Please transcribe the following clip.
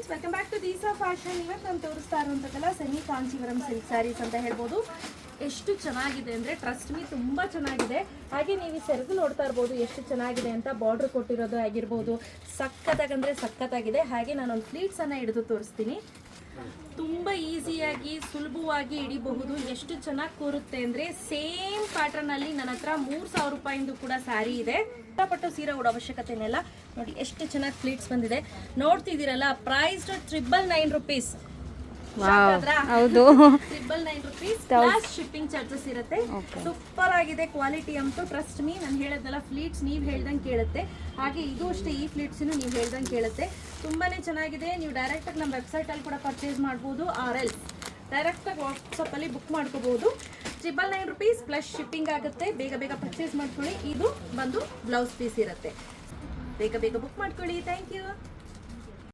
Friends, welcome back to Deesa fashion. ಇವತ್ತು ನಾನು ತೋರಿಸ್ತಾ ಇರುವಂಥದ್ದೆಲ್ಲ ಸೆಮಿ ಕಾಂಚೀವರಂ ಸಿಲ್ಕ್ ಸ್ಯಾರೀಸ್ ಅಂತ ಹೇಳ್ಬೋದು. ಎಷ್ಟು ಚೆನ್ನಾಗಿದೆ ಅಂದರೆ ಟ್ರಸ್ಟ್ ಮೀ, ತುಂಬ ಚೆನ್ನಾಗಿದೆ. ಹಾಗೆ ನೀವು ಈ ಸೆರಗು ನೋಡ್ತಾ ಇರ್ಬೋದು ಎಷ್ಟು ಚೆನ್ನಾಗಿದೆ ಅಂತ. ಬಾರ್ಡ್ರ್ ಕೊಟ್ಟಿರೋದು ಆಗಿರ್ಬೋದು, ಸಖತ್ತಾಗಂದರೆ ಸಖತ್ತಾಗಿದೆ. ಹಾಗೆ ನಾನೊಂದು ಫ್ಲೀಟ್ಸನ್ನು ಹಿಡಿದು ತೋರಿಸ್ತೀನಿ. ತುಂಬ ಈಸಿಯಾಗಿ ಸುಲಭವಾಗಿ ಹಿಡಿಬಹುದು. ಎಷ್ಟು ಚೆನ್ನಾಗಿ ಕೂರುತ್ತೆ ಅಂದರೆ ಸೇಮ್ ಪ್ಯಾಟರ್ನಲ್ಲಿ ನನ್ನ ಹತ್ರ 3000 ರೂಪಾಯಿಂದು ಕೂಡ ಸ್ಯಾರಿ ಇದೆ. ಇಷ್ಟಪಟ್ಟು ಸೀರೆ ಉಡೋ ಅವಶ್ಯಕತೆನೆಲ್ಲ ನೋಡಿ ಎಷ್ಟು ಚೆನ್ನಾಗಿ ಫ್ಲೀಟ್ಸ್ ಬಂದಿದೆ. ನೋಡ್ತಿದ್ದೀರಲ್ಲ, ಪ್ರೈಸ್ 999 rupees. ಹೌದು, 999 rupees ಪ್ಲಸ್ ಶಿಪ್ಪಿಂಗ್ ಚಾರ್ಜಸ್ ಇರುತ್ತೆ. ಸೂಪರ್ ಆಗಿದೆ ಕ್ವಾಲಿಟಿ ಅಂತೂ. ಟ್ರಸ್ಟ್ ಮೀ, ನಾನು ಹೇಳೋದಲ್ಲ, ಫ್ಲೀಟ್ಸ್ ನೀವು ಹೇಳ್ದಂಗೆ ಕೇಳುತ್ತೆ. ಹಾಗೆ ಇದು ಅಷ್ಟೇ, ಈ ಫ್ಲೀಟ್ಸನ್ನು ನೀವು ಹೇಳ್ದಂಗೆ ಕೇಳುತ್ತೆ. ತುಂಬಾ ಚೆನ್ನಾಗಿದೆ. ನೀವು ಡೈರೆಕ್ಟಾಗಿ ನಮ್ಮ ವೆಬ್ಸೈಟಲ್ಲಿ ಕೂಡ ಪರ್ಚೇಸ್ ಮಾಡ್ಬೋದು, ಆರ್ ಎಲ್ ಡೈರೆಕ್ಟಾಗಿ ವಾಟ್ಸಪ್ಪಲ್ಲಿ ಬುಕ್ ಮಾಡ್ಕೋಬೋದು. 999 rupees ಪ್ಲಸ್ ಶಿಪ್ಪಿಂಗ್ ಆಗುತ್ತೆ. ಬೇಗ ಬೇಗ ಪರ್ಚೇಸ್ ಮಾಡ್ಕೊಳ್ಳಿ. ಇದು ಬಂದು ಬ್ಲೌಸ್ ಪೀಸ್ ಇರುತ್ತೆ. ಬೇಗ ಬೇಗ ಬುಕ್ ಮಾಡ್ಕೊಳ್ಳಿ. Thank you.